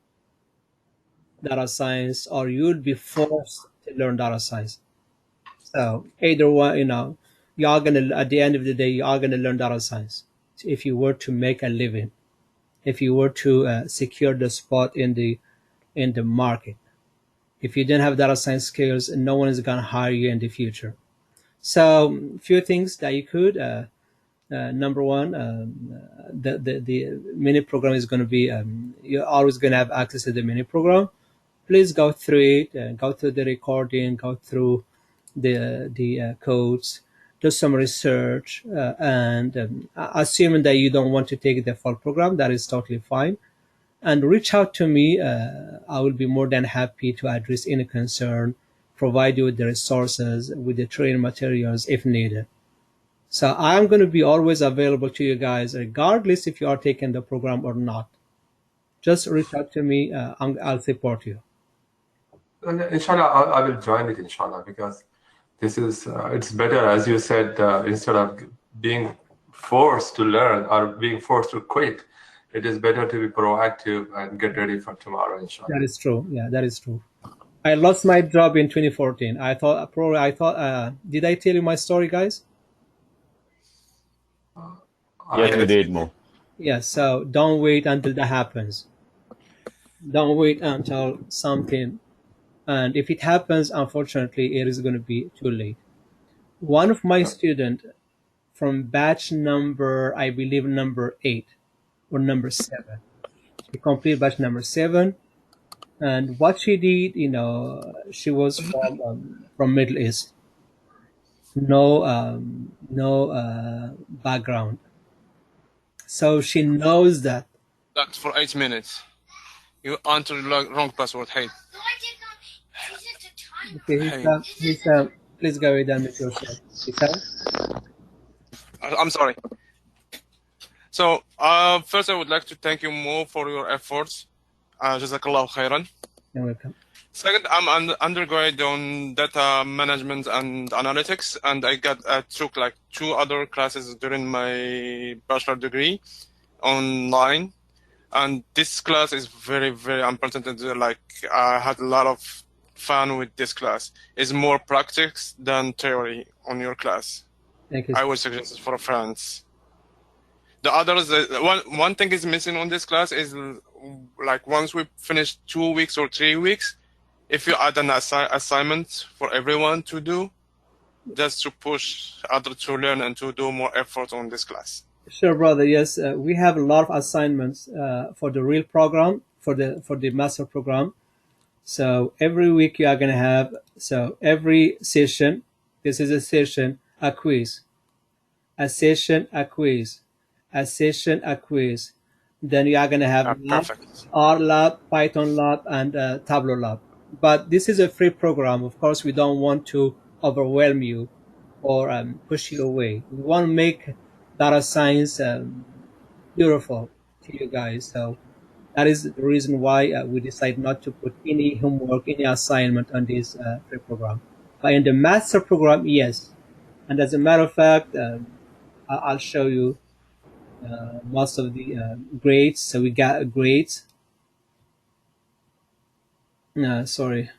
data science, or you'll be forced to learn data science. So either one, you are gonna, at the end of the day, you are gonna learn data science if you were to make a living, if you were to secure the spot in the market. If you didn't have data science skills, no one is gonna hire you in the future. So few things that you could. Number one, the mini program is going to be, you're always going to have access to the mini program. Please go through it, go through the recording, go through the codes, do some research, and assuming that you don't want to take the full program, that is totally fine. And reach out to me. I will be more than happy to address any concern, provide you with the resources, with the training materials if needed. So I'm going to be always available to you guys, regardless if you are taking the program or not. Just reach out to me. I'll support you. And inshallah, I will join it, inshallah, because this is, it's better, as you said, instead of being forced to learn or being forced to quit, it is better to be proactive and get ready for tomorrow, inshallah. That is true. Yeah, that is true. I lost my job in 2014. Did I tell you my story, guys? Yes, you did, Mo. Yeah, so don't wait until that happens. Don't wait until something, and if it happens, unfortunately, it is going to be too late. One of my students from batch number, I believe, number 8 or number 7. She completed batch number 7, and what she did, she was from Middle East, no background, so she knows that. That's for 8 minutes. You entered the wrong password. Hey. Okay, please go ahead and mute yourself. I'm sorry. So, first I would like to thank you, Mo, for your efforts. Jazakallah khairan. You're welcome. Second, I'm an undergrad on data management and analytics, and I took like 2 other classes during my bachelor degree online. And this class is very, very important. Like, I had a lot of fun with this class. It's more practice than theory on your class. Thank you. I would suggest it for friends. The others, one thing is missing on this class is like once we finish 2 weeks or 3 weeks, if you add an assignment for everyone to do, just to push others to learn and to do more effort on this class. Sure, brother. Yes, we have a lot of assignments for the real program, for the master program. So every week you are going to have, so every session, this is a session, a quiz, a session, a quiz, a session, a quiz. Then you are going to have lab, R lab, Python lab, and Tableau lab. But this is a free program. Of course, we don't want to overwhelm you or push you away. We want to make data science beautiful to you guys. So that is the reason why we decide not to put any homework, any assignment on this free program. But in the master program, yes. And as a matter of fact, I'll show you most of the grades. So we got grades. Sorry.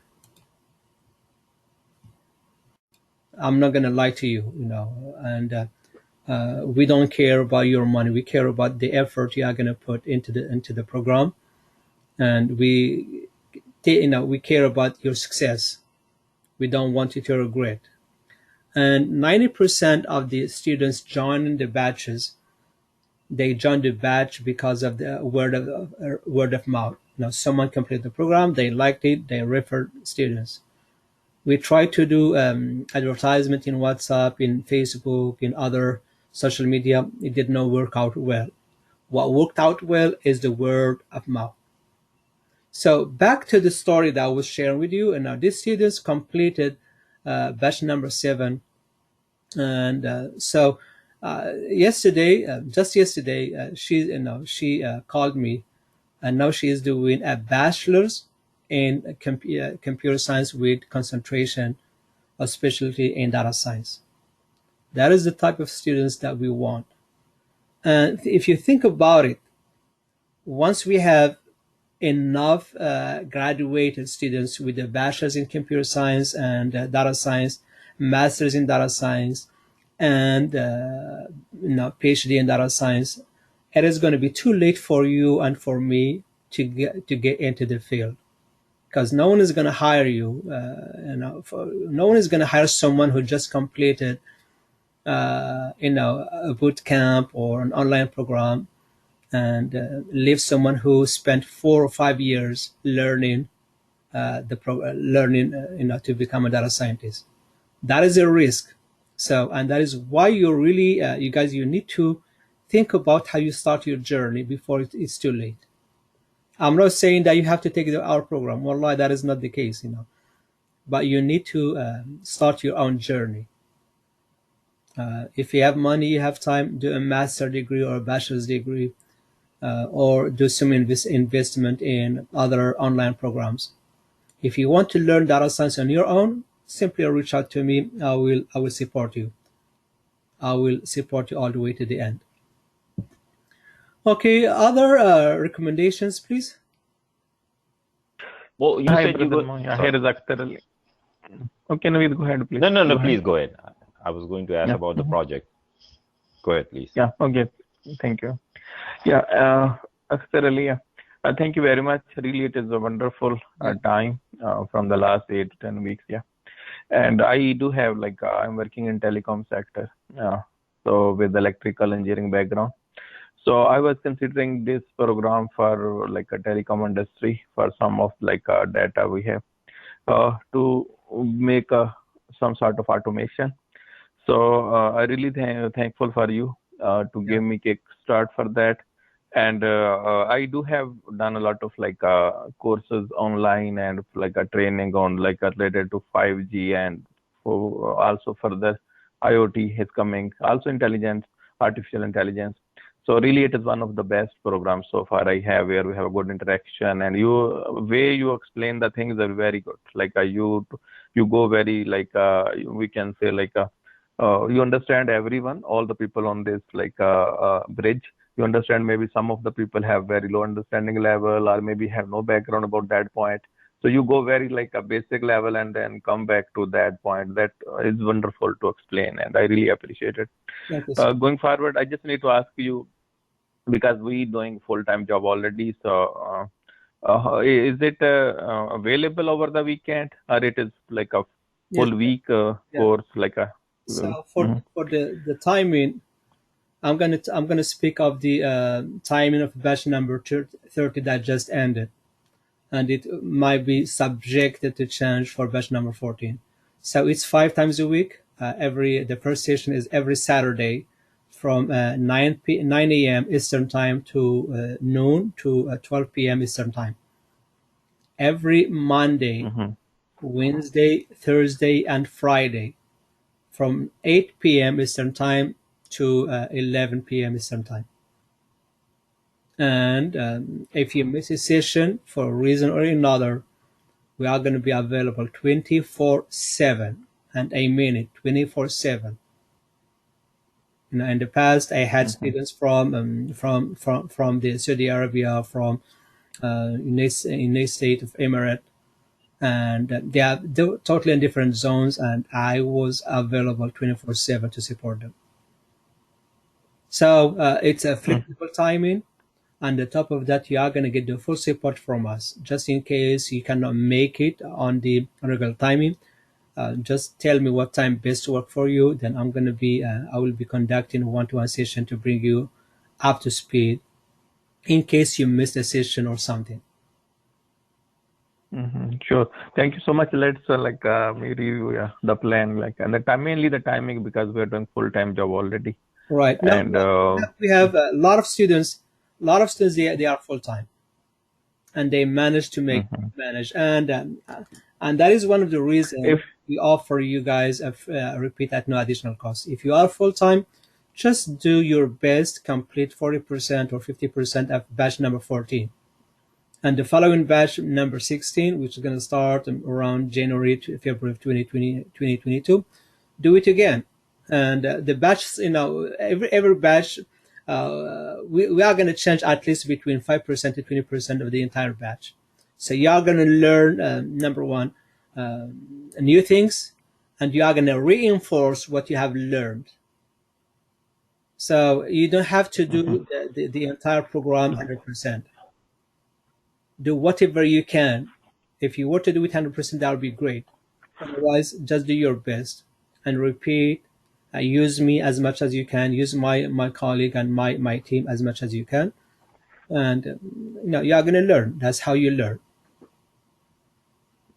I'm not going to lie to you, and we don't care about your money. We care about the effort you are going to put into the program, and we care about your success. We don't want you to regret. And 90% of the students joining the batches, they join the batch because of the word of mouth. Someone completed the program, they liked it, they referred students. We try to do advertisement in WhatsApp, in Facebook, in other social media. It did not work out well. What worked out well is the word of mouth. So back to the story that I was sharing with you. And now these students completed batch number 7. And so yesterday, just yesterday, she called me, and now she is doing a bachelor's in computer science with concentration or specialty in data science. That is the type of students that we want. And if you think about it, once we have enough graduated students with a bachelor's in computer science and data science, master's in data science, and PhD in data science, it is going to be too late for you and for me to get into the field, because no one is going to hire you. No one is going to hire someone who just completed a boot camp or an online program, and leave someone who spent 4 or 5 years learning to become a data scientist. That is a risk. So, and that is why you really, you guys, you need to think about how you start your journey before it's too late. I'm not saying that you have to take our program. Wallah, that is not the case, but you need to start your own journey. If you have money, you have time, do a master's degree or a bachelor's degree, or do some investment in other online programs. If you want to learn data science on your own, simply reach out to me. I will support you. I will support you all the way to the end. Okay, other recommendations, please. Well, you Hi, said you Brother would. Moya. Sorry. Here is Akhtar Ali. Okay, Naveed, go ahead, please. No, Go ahead. please go ahead. I was going to ask Yeah. about the project. Go ahead, please. Yeah, okay. Thank you. Yeah, Akhtar Ali, thank you very much. Really, it is a wonderful time from the last 8 to 10 weeks. Yeah. And I do have, I'm working in telecom sector. So with electrical engineering background. So I was considering this program for a telecom industry for some of data we have to make some sort of automation. So I really thankful for you to give me kick start for that. And I do have done a lot of courses online and a training on related to 5G and also further IoT is coming, also intelligence, artificial intelligence. So really, it is one of the best programs so far I have, where we have a good interaction, and way you explain the things are very good. You go very we can say you understand everyone, all the people on this bridge. You understand maybe some of the people have very low understanding level or maybe have no background about that point. So you go very a basic level and then come back to that point. That is wonderful to explain, and I really appreciate it. Going forward, I just need to ask you, because we doing full-time job already, so is it available over the weekend, or it is a full week course So for the timing, I'm gonna speak of the timing of batch number 30 that just ended, and it might be subjected to change for batch number 14. So it's 5 times a week. The first session is every Saturday from 9 a.m. Eastern time to noon to 12 p.m. Eastern time. Every Monday, Wednesday, Thursday, and Friday from 8 p.m. Eastern time to 11 p.m. Eastern time. And if you miss a session for a reason or another, we are going to be available 24/7, and I mean it, 24/7. In the past, I had students from the Saudi Arabia, from United States of Emirates, and they are totally in different zones, and I was available 24/7 to support them. So it's a flexible timing. And on top of that, you are going to get the full support from us. Just in case you cannot make it on the regular timing, just tell me what time best to work for you. Then I will be conducting a one-to-one session to bring you up to speed in case you missed a session or something. Sure. Thank you so much. Let's review the plan, and mainly the timing, because we are doing full-time job already. Right. And we have a lot of students. They are full-time, and they manage to manage, and that is one of the reasons. we offer you guys a repeat at no additional cost. If you are full-time, just do your best, complete 40% or 50% of batch number 14. And the following batch number 16, which is going to start around January to February of 2022, do it again. And the batches, every batch, we are going to change at least between 5% to 20% of the entire batch. So you are going to learn, number one, new things, and you are going to reinforce what you have learned. So you don't have to do the entire program 100%. Do whatever you can. If you were to do it 100%, that would be great. Otherwise, just do your best and repeat. Use me as much as you can. Use my colleague and my team as much as you can. And you are going to learn. That's how you learn.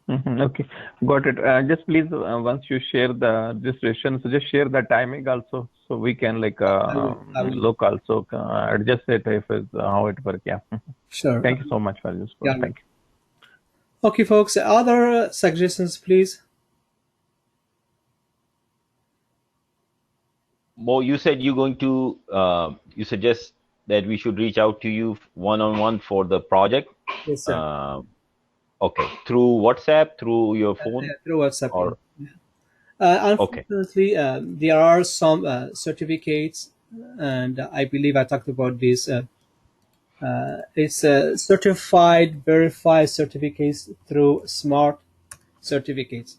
Okay, got it. Just please, once you share the registration, so just share the timing also, so we can like I will. look also, adjust it if it's how it works. Yeah. Sure. Thank you so much for this. Yeah. Thank you. Okay, folks. Other suggestions, please. Mo, you said you're going to, you suggest that we should reach out to you one-on-one for the project. Yes, sir. Okay, through WhatsApp, through your phone? Through WhatsApp. Or... Unfortunately, there are some certificates, and I believe I talked about this. It's certified, verified certificates through smart certificates.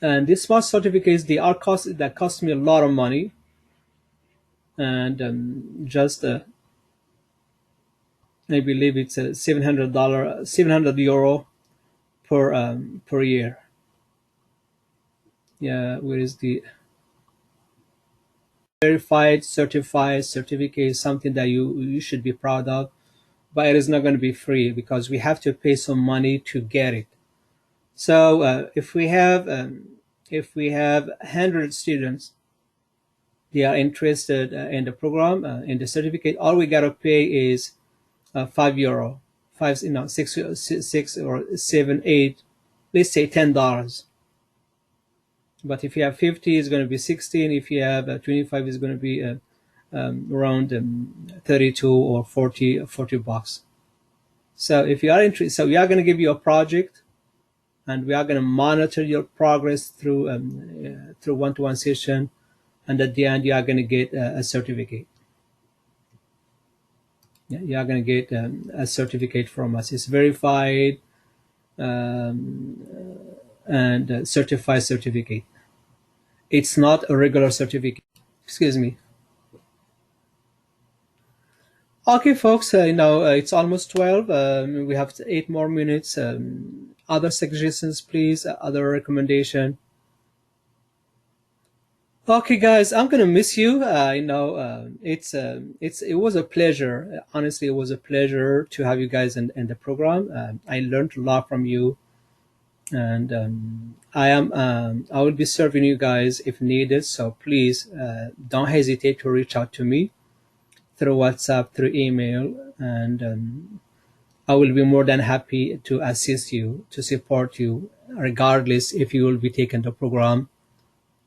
And these smart certificates, that cost me a lot of money, and just I believe it's €700 per year. Yeah, where is the verified, certified certificate? Something that you should be proud of, but it is not going to be free because we have to pay some money to get it. So if we have 100 students, they are interested in the program, in the certificate, all we gotta pay is €5, 6 or 7, 8, let's say $10. But if you have 50, it's going to be 16. If you have 25, it's going to be around 32 or 40 bucks. So if you are interested, so we are going to give you a project, and we are going to monitor your progress through one-to-one session, and at the end you are going to get a certificate. Yeah, you are going to get a certificate from us. It's verified and certified certificate. It's not a regular certificate. Excuse me. Okay, folks. It's almost 12. We have 8 more minutes. Other suggestions, please. Other recommendation. Okay, guys, I'm gonna miss you. It was a pleasure. Honestly, it was a pleasure to have you guys in the program. I learned a lot from you, and I will be serving you guys if needed. So please don't hesitate to reach out to me through WhatsApp, through email, and I will be more than happy to assist you, to support you, regardless if you will be taking the program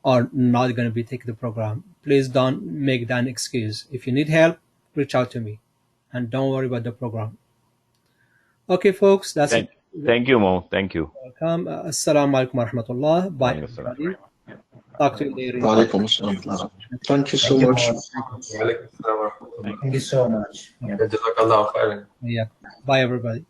or not going to be taking the program. Please don't make that an excuse. If you need help, reach out to me, and don't worry about the program. Okay, folks, that's it. Thank you, Mo. Thank you. Welcome. Assalamu alaikum wa rahmatullah. Bye, everybody. Talk to you later. Thank you so much. Walaikum assalam. Thank you so much. Jazakallah khairan. Yeah. Bye, everybody.